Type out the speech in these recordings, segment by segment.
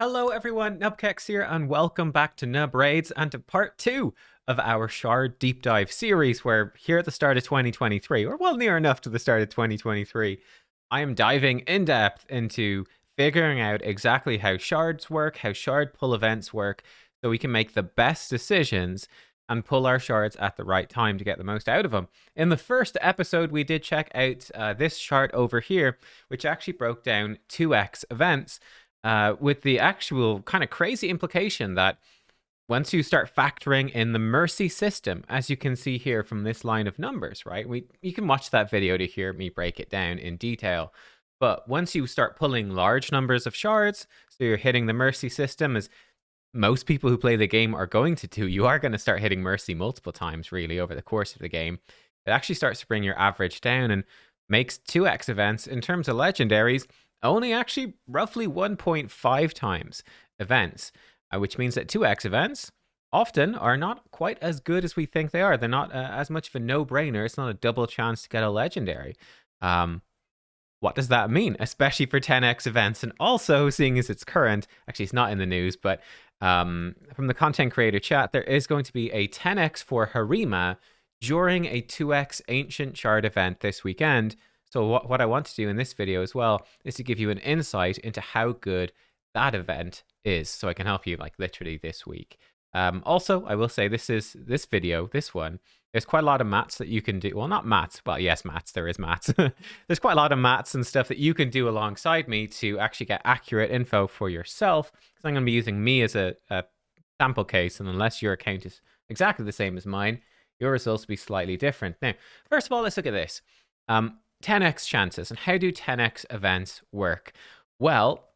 Hello everyone, nubkeks here, and welcome back to Nub Raids and to part 2 of our Shard Deep Dive series, where here at the start of 2023, or well near enough to the start of 2023, I am diving in depth into figuring out exactly how shards work, how shard pull events work, so we can make the best decisions and pull our shards at the right time to get the most out of them. In the first episode, we did check out this shard over here, which actually broke down 2x events, with the actual kind of crazy implication that once you start factoring in the mercy system, as you can see here from this line of numbers, right? You can watch that video to hear me break it down in detail. But once you start pulling large numbers of shards, so you're hitting the mercy system, as most people who play the game are going to do, you are going to start hitting mercy multiple times, really, over the course of the game. It actually starts to bring your average down and makes 2x events, in terms of legendaries, only actually roughly 1.5 times events, which means that 2x events often are not quite as good as we think they are. They're not as much of a no-brainer. It's not a double chance to get a legendary. What does that mean, especially for 10x events? And also, seeing as it's current, actually it's not in the news, but from the content creator chat, there is going to be a 10x for Harima during a 2x Ancient Shard event this weekend. So what I want to do in this video as well is to give you an insight into how good that event is, so I can help you like literally this week. Also, I will say this one, there's quite a lot of mats that you can do. Well, not mats. Well, yes, mats. There is mats. There's quite a lot of mats and stuff that you can do alongside me to actually get accurate info for yourself. Because I'm going to be using me as a sample case, and unless your account is exactly the same as mine, your results will be slightly different. Now, first of all, let's look at this. 10x chances, and how do 10x events work? Well,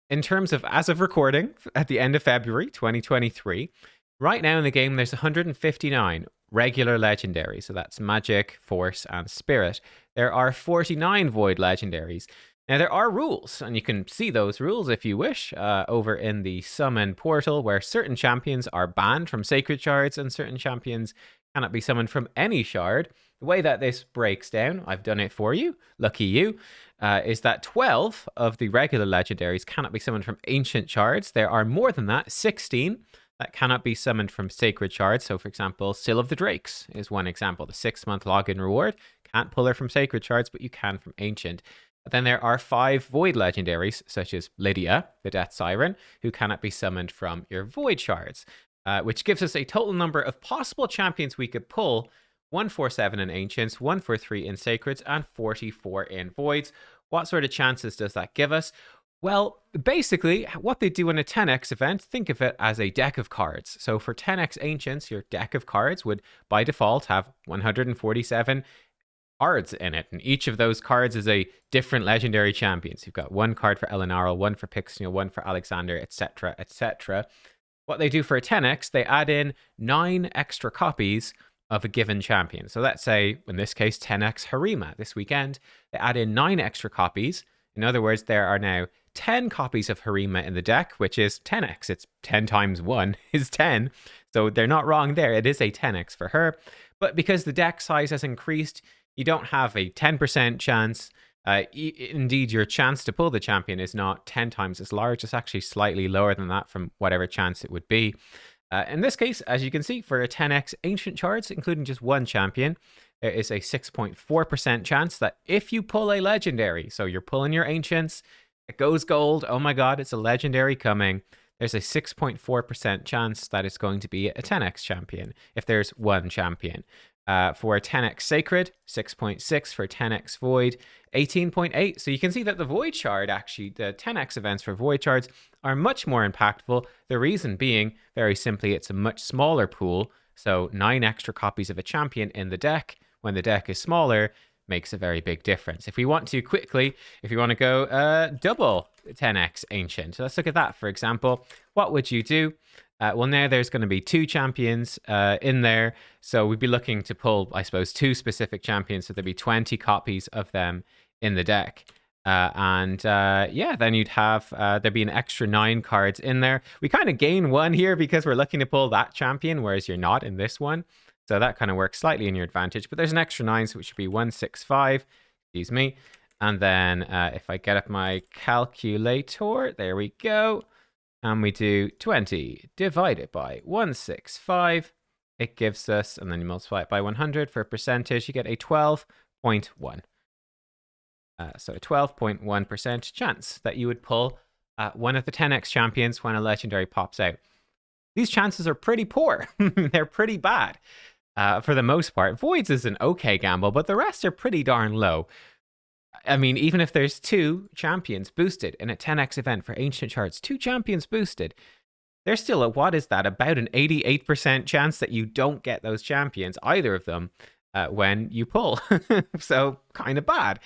in terms of as of recording at the end of February 2023, right now in the game there's 159 regular legendaries, so that's magic, force, and spirit. There are 49 void legendaries. Now there are rules, and you can see those rules if you wish over in the summon portal, where certain champions are banned from sacred shards and certain champions cannot be summoned from any shard. The way that this breaks down, I've done it for you, lucky you, is that 12 of the regular legendaries cannot be summoned from ancient shards. There are more than that, 16 that cannot be summoned from sacred shards. So for example, Seal of the Drakes is one example. The 6-month login reward, can't pull her from sacred shards, but you can from ancient. But then there are 5 void legendaries, such as Lydia, the Death Siren, who cannot be summoned from your void shards, which gives us a total number of possible champions we could pull: 147 in ancients, 143 in sacreds, and 44 in voids. What sort of chances does that give us? Well, basically, what they do in a 10x event, think of it as a deck of cards. So for 10x ancients, your deck of cards would, by default, have 147 cards in it, and each of those cards is a different legendary champion. So you've got one card for Elinarl, one for Pixniel, one for Alexander, etc., etc. What they do for a 10x, they add in 9 extra copies of a given champion. So let's say, in this case, 10x Harima this weekend. They add in 9 extra copies. In other words, there are now 10 copies of Harima in the deck, which is 10x. It's 10 times 1 is 10. So they're not wrong there. It is a 10x for her. But because the deck size has increased, you don't have a 10% chance. Indeed, your chance to pull the champion is not 10 times as large. It's actually slightly lower than that from whatever chance it would be. In this case, as you can see, for a 10x ancient shards, including just one champion, there is a 6.4% chance that if you pull a legendary, so you're pulling your ancients, it goes gold, oh my god, it's a legendary coming, there's a 6.4% chance that it's going to be a 10x champion, if there's one champion. For a 10x sacred, 6.6 for 10x void, 18.8. So you can see that the void shard, actually, the 10x events for void shards are much more impactful. The reason being, very simply, it's a much smaller pool. So 9 extra copies of a champion in the deck, when the deck is smaller, makes a very big difference. If we want to quickly, if you want to go double 10x ancient, so let's look at that, for example. What would you do? Well, now there's going to be 2 champions in there. So we'd be looking to pull, I suppose, 2 specific champions. So there'd be 20 copies of them in the deck. Yeah, then you'd have, there'd be an extra 9 cards in there. We kind of gain 1 here because we're looking to pull that champion, whereas you're not in this one. So that kind of works slightly in your advantage. But there's an extra 9, so it should be 165. Excuse me. And then if I get up my calculator, there we go. and we do 20 divided by 165, it gives us, and then you multiply it by 100 for a percentage, you get a 12.1. So a 12.1% chance that you would pull one of the 10x champions when a legendary pops out. These chances are pretty poor. They're pretty bad for the most part. Voids is an okay gamble, but the rest are pretty darn low. I mean, even if there's 2 champions boosted in a 10x event for Ancient Shards, 2 champions boosted, there's still what is that? About an 88% chance that you don't get those champions, either of them, when you pull. So, kind of bad.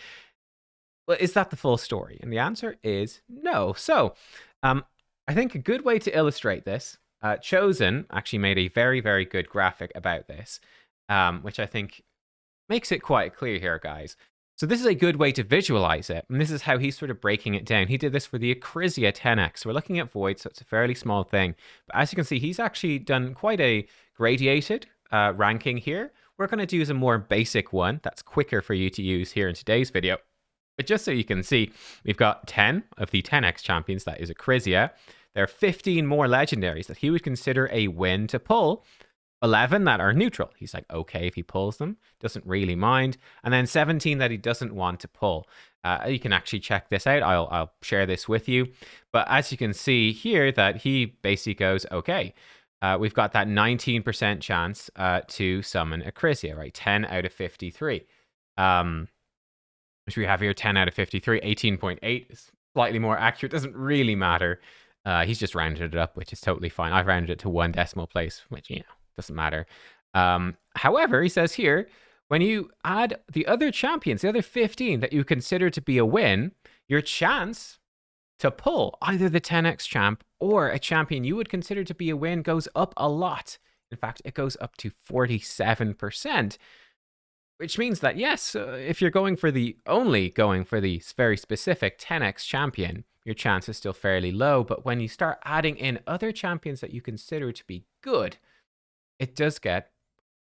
Well, is that the full story? And the answer is no. So, I think a good way to illustrate this, Chosen actually made a very, very good graphic about this, which I think makes it quite clear here, guys. So this is a good way to visualize it, and this is how he's sort of breaking it down. He did this for the Acrisia 10x. We're looking at Void, so it's a fairly small thing. But as you can see, he's actually done quite a gradiated ranking here. We're going to use a more basic one that's quicker for you to use here in today's video. But just so you can see, we've got 10 of the 10x champions, that is Acrisia. There are 15 more legendaries that he would consider a win to pull. 11 that are neutral. He's like, okay, if he pulls them, doesn't really mind. And then 17 that he doesn't want to pull. You can actually check this out. I'll share this with you. But as you can see here, that he basically goes, okay, we've got that 19% chance to summon Acrisia, right? 10 out of 53. Which we have here, 10 out of 53. 18.8 is slightly more accurate. Doesn't really matter. He's just rounded it up, which is totally fine. I've rounded it to 1 decimal place, which, you know, doesn't matter. However, he says here, when you add the other champions, the other 15 that you consider to be a win, your chance to pull either the 10x champ or a champion you would consider to be a win goes up a lot. In fact, it goes up to 47%, which means that, yes, if you're only going for the very specific 10x champion, your chance is still fairly low. But when you start adding in other champions that you consider to be good, it does get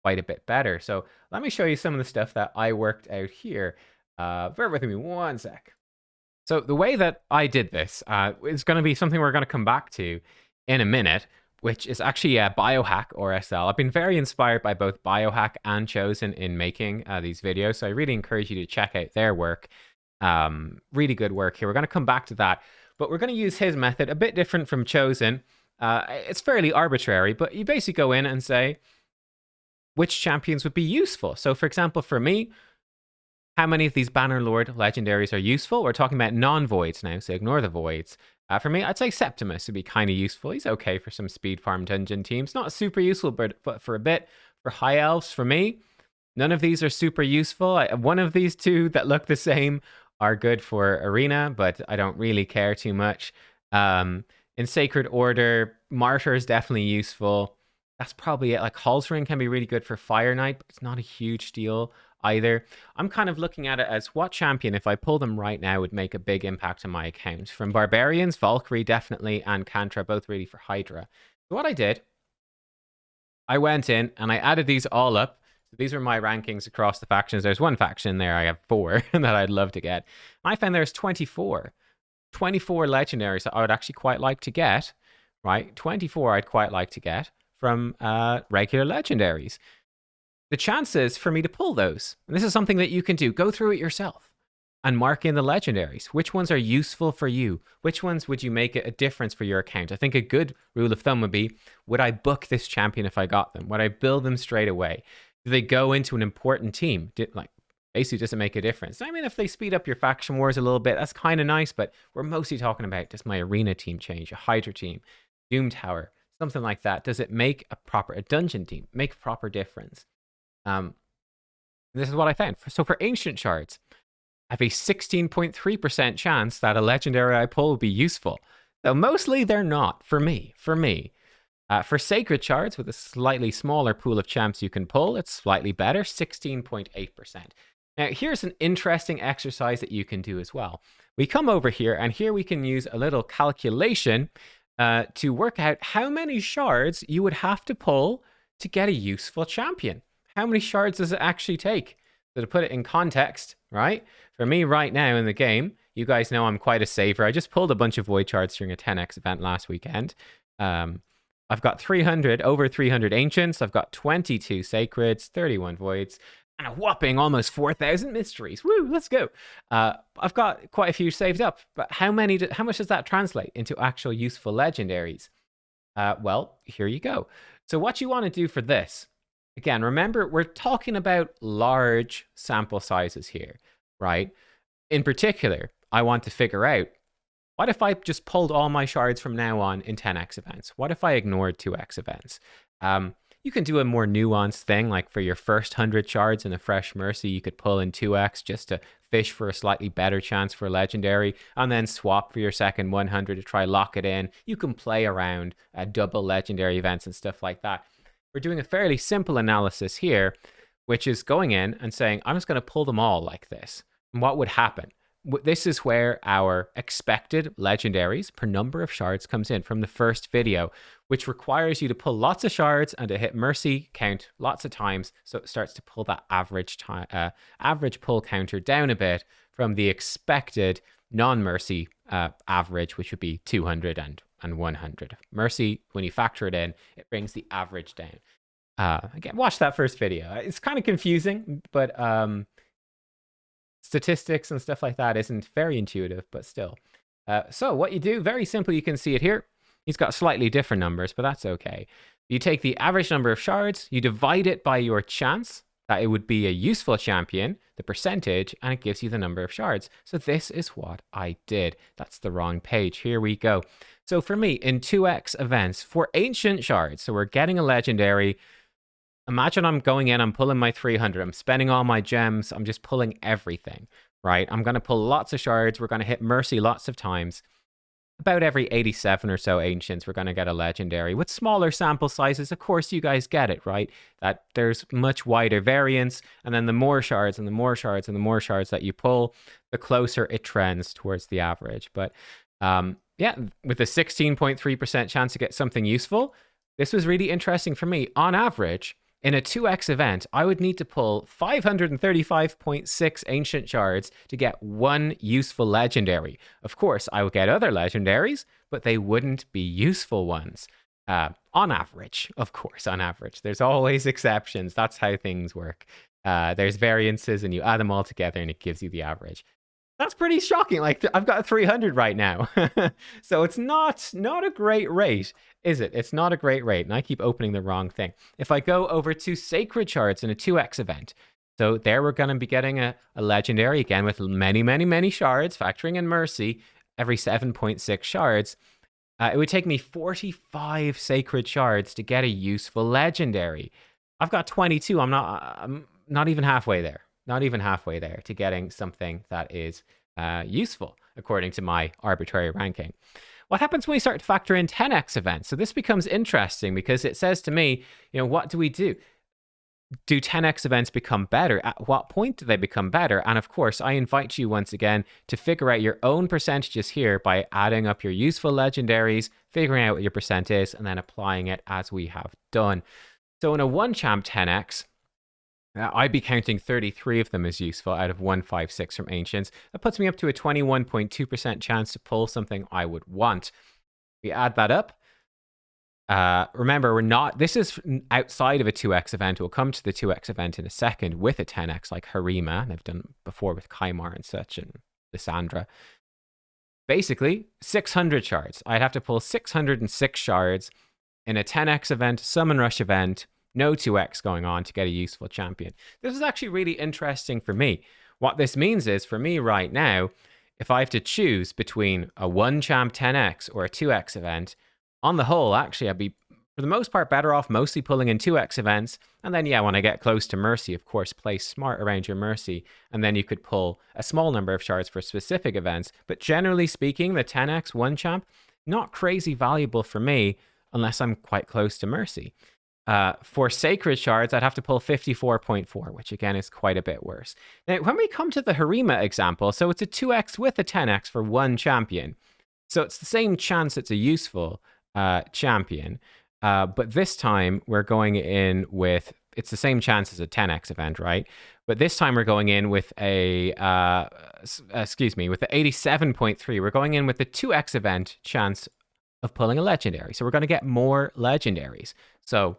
quite a bit better. So let me show you some of the stuff that I worked out here. Bear with me one sec. So the way that I did this is going to be something we're going to come back to in a minute, which is actually Biohack or SL. I've been very inspired by both Biohack and Chosen in making these videos, so I really encourage you to check out their work. Really good work here. We're going to come back to that, but we're going to use his method, a bit different from Chosen. It's fairly arbitrary, but you basically go in and say which champions would be useful. So, for example, for me, how many of these Bannerlord legendaries are useful? We're talking about non-voids now, so ignore the voids. For me, I'd say Septimus would be kind of useful. He's okay for some speed farm dungeon teams. Not super useful, but for a bit. For high elves, for me, none of these are super useful. One of these 2 that look the same are good for arena, but I don't really care too much. In Sacred Order, Martyr is definitely useful. That's probably it. Like Halsring can be really good for Fire Knight, but it's not a huge deal either. I'm kind of looking at it as what champion, if I pull them right now, would make a big impact on my account. From Barbarians, Valkyrie definitely, and Kantra, both really for Hydra. So what I did, I went in and I added these all up. So these are my rankings across the factions. There's one faction there, I have 4 that I'd love to get. I found there's 24 legendaries that I would actually quite like to get, right? 24 I'd quite like to get from regular legendaries. The chances for me to pull those, and this is something that you can do, go through it yourself and mark in the legendaries. Which ones are useful for you? Which ones would you make a difference for your account? I think a good rule of thumb would be, would I book this champion if I got them? Would I build them straight away? Do they go into an important team? Basically, does it make a difference? I mean, if they speed up your faction wars a little bit, that's kind of nice, but we're mostly talking about, does my arena team change? A Hydra team, Doom Tower, something like that. Does it make a dungeon team, make a proper difference? This is what I found. So for Ancient Shards, I have a 16.3% chance that a legendary I pull will be useful. Though mostly they're not, for me. For Sacred Shards, with a slightly smaller pool of champs you can pull, it's slightly better, 16.8%. Now, here's an interesting exercise that you can do as well. We come over here, and here we can use a little calculation to work out how many shards you would have to pull to get a useful champion. How many shards does it actually take? So to put it in context, right? For me right now in the game, You guys know I'm quite a saver. I just pulled a bunch of void shards during a 10x event last weekend. I've got over 300 ancients. I've got 22 sacreds, 31 voids, and a whopping almost 4,000 mysteries. Woo, let's go. I've got quite a few saved up, but how much does that translate into actual useful legendaries? Well, here you go. So what you want to do for this, again, remember, we're talking about large sample sizes here, right? In particular, I want to figure out, what if I just pulled all my shards from now on in 10x events? What if I ignored 2x events? You can do a more nuanced thing, like for your first 100 shards in a fresh mercy, you could pull in 2x just to fish for a slightly better chance for legendary, and then swap for your second 100 to try lock it in. You can play around double legendary events and stuff like that. We're doing a fairly simple analysis here, which is going in and saying, I'm just going to pull them all like this. And what would happen? This is where our expected legendaries per number of shards comes in from the first video, which requires you to pull lots of shards and to hit mercy count lots of times. So it starts to pull that average pull counter down a bit from the expected non-mercy average, which would be 200 and 100. Mercy, when you factor it in, it brings the average down. Again, watch that first video. It's kind of confusing, but statistics and stuff like that isn't very intuitive, but still. So what you do, very simple, you can see it here. He's got slightly different numbers, but that's okay. You take the average number of shards, you divide it by your chance that it would be a useful champion, the percentage, and it gives you the number of shards. So this is what I did. That's the wrong page. Here we go. So for me, in 2x events, for ancient shards, so we're getting a legendary. Imagine I'm going in, I'm pulling my 300, I'm spending all my gems, I'm just pulling everything, right? I'm going to pull lots of shards, we're going to hit mercy lots of times. About every 87 or so ancients, we're going to get a legendary. With smaller sample sizes, of course, you guys get it, right? That there's much wider variance, and then the more shards and the more shards and the more shards that you pull, the closer it trends towards the average. But yeah, with a 16.3% chance to get something useful, this was really interesting for me. On average, in a 2x event, I would need to pull 535.6 ancient shards to get one useful legendary. Of course, I would get other legendaries, but they wouldn't be useful ones. On average, of course, on average. There's always exceptions. That's how things work. There's variances, and you add them all together, and it gives you the average. That's pretty shocking. Like, I've got 300 right now. So it's not a great rate, is it? It's not a great rate. And I keep opening the wrong thing. If I go over to sacred shards in a 2x event, so there we're going to be getting a legendary again with many, many, many shards, factoring in mercy, every 7.6 shards. It would take me 45 sacred shards to get a useful legendary. I've got 22. I'm not even halfway there. Not even halfway there to getting something that is useful, according to my arbitrary ranking. What happens when we start to factor in 10x events? So this becomes interesting because it says to me, what do we do? Do 10x events become better? At what point do they become better? And of course, I invite you once again to figure out your own percentages here by adding up your useful legendaries, figuring out what your percent is, and then applying it as we have done. So in a one champ 10x, I'd be counting 33 of them as useful out of 156 from ancients. That puts me up to a 21.2% chance to pull something I would want. We add that up. Remember, this is outside of a 2x event. We'll come to the 2x event in a second with a 10x like Harima, and I've done before with Kaimar and such, and Lysandra. Basically, 600 shards. I'd have to pull 606 shards in a 10x event, summon rush event, no 2x going on to get a useful champion. This is actually really interesting for me. What this means is, for me right now, if I have to choose between a 1 champ 10x or a 2x event, on the whole, actually, I'd be, for the most part, better off mostly pulling in 2x events. And then, yeah, when I get close to mercy, of course, play smart around your mercy. And then you could pull a small number of shards for specific events. But generally speaking, the 10x 1 champ, not crazy valuable for me unless I'm quite close to mercy. For sacred shards, I'd have to pull 54.4, which again is quite a bit worse. Now, when we come to the Harima example, so it's a 2x with a 10x for 1 champion. So it's the same chance it's a useful champion, but this time we're going in with, it's the same chance as a 10x event, right? But this time we're going in with a, with the 87.3. We're going in with the 2x event chance of pulling a legendary. So we're going to get more legendaries. So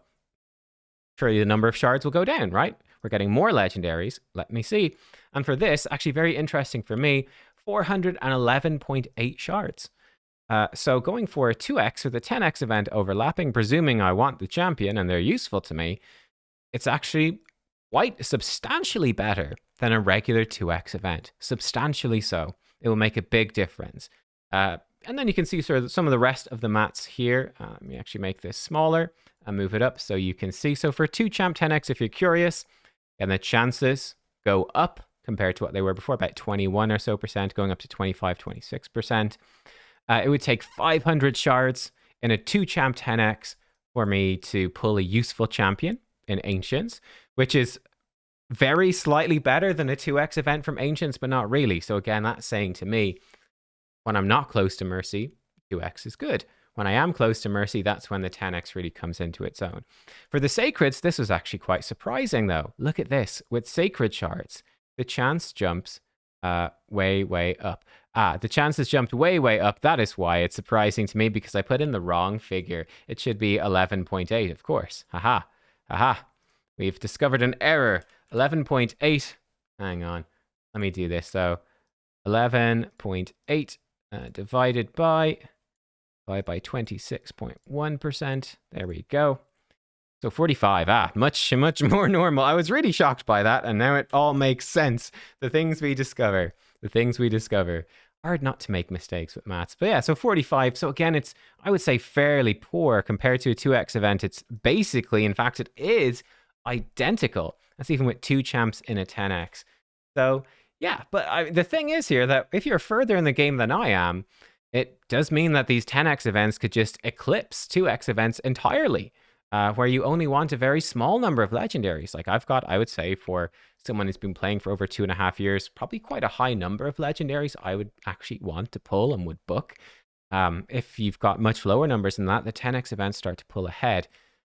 surely the number of shards will go down, right? We're getting more legendaries. Let me see. And for this, actually very interesting for me, 411.8 shards. So going for a 2x with a 10x event overlapping, presuming I want the champion and they're useful to me, it's actually quite substantially better than a regular 2x event. Substantially so. It will make a big difference. And then you can see sort of some of the rest of the mats here. Let me actually make this smaller and move it up so you can see. So for 2 champ 10x, if you're curious, and the chances go up compared to what they were before, about 21 or so percent, going up to 25, 26%. It would take 500 shards in a 2 champ 10x for me to pull a useful champion in Ancients, which is very slightly better than a 2x event from Ancients, but not really. So again, that's saying to me, when I'm not close to Mercy, 2x is good. When I am close to Mercy, that's when the 10x really comes into its own. For the Sacreds, this was actually quite surprising, though. Look at this. With Sacred Shards, the chance jumps way, way up. The chances jumped way, way up. That is why it's surprising to me, because I put in the wrong figure. It should be 11.8, of course. Haha. Aha. We've discovered an error. 11.8. Hang on. Let me do this, though. 11.8 divided by 26.1%. There we go. So 45. Much more normal. I was really shocked by that, and now it all makes sense. The things we discover. Hard not to make mistakes with maths. But yeah, so 45. So again, it's, I would say, fairly poor compared to a 2x event. It's basically, in fact, it is identical. That's even with 2 champs in a 10x. So yeah, but the thing is here that if you're further in the game than I am, it does mean that these 10x events could just eclipse 2x events entirely, where you only want a very small number of legendaries. Like I've got, I would say, for someone who's been playing for over 2.5 years, probably quite a high number of legendaries I would actually want to pull and would book. If you've got much lower numbers than that, the 10x events start to pull ahead.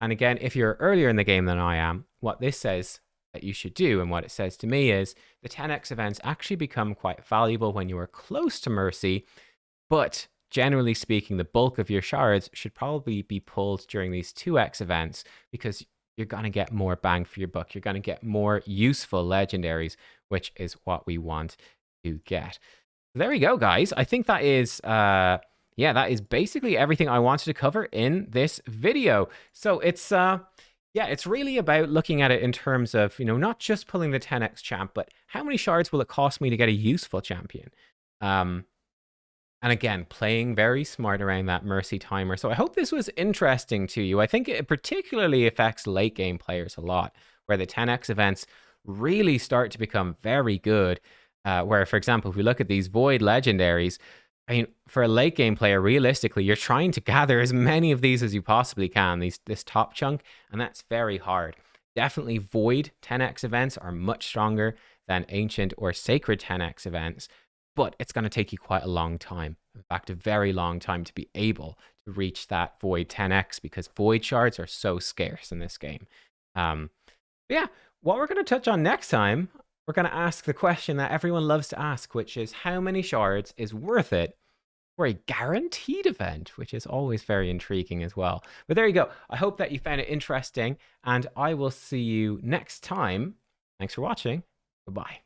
And again, if you're earlier in the game than I am, what this says that you should do, and what it says to me, is the 10x events actually become quite valuable when you are close to Mercy, but generally speaking, the bulk of your shards should probably be pulled during these 2x events, because you're going to get more bang for your buck. You're going to get more useful legendaries, which is what we want to get. There we go, guys. I think that is, that is basically everything I wanted to cover in this video. So it's, it's really about looking at it in terms of, not just pulling the 10x champ, but how many shards will it cost me to get a useful champion? And again, playing very smart around that Mercy timer. So I hope this was interesting to you. I think it particularly affects late game players a lot, where the 10x events really start to become very good. Where, for example, if we look at these Void legendaries, I mean, for a late game player, realistically, you're trying to gather as many of these as you possibly can, this top chunk, and that's very hard. Definitely Void 10x events are much stronger than Ancient or Sacred 10x events, but it's going to take you quite a long time. In fact, a very long time to be able to reach that Void 10x, because Void shards are so scarce in this game. Yeah, what we're going to touch on next time, we're going to ask the question that everyone loves to ask, which is how many shards is worth it for a guaranteed event, which is always very intriguing as well. But there you go. I hope that you found it interesting, and I will see you next time. Thanks for watching. Goodbye.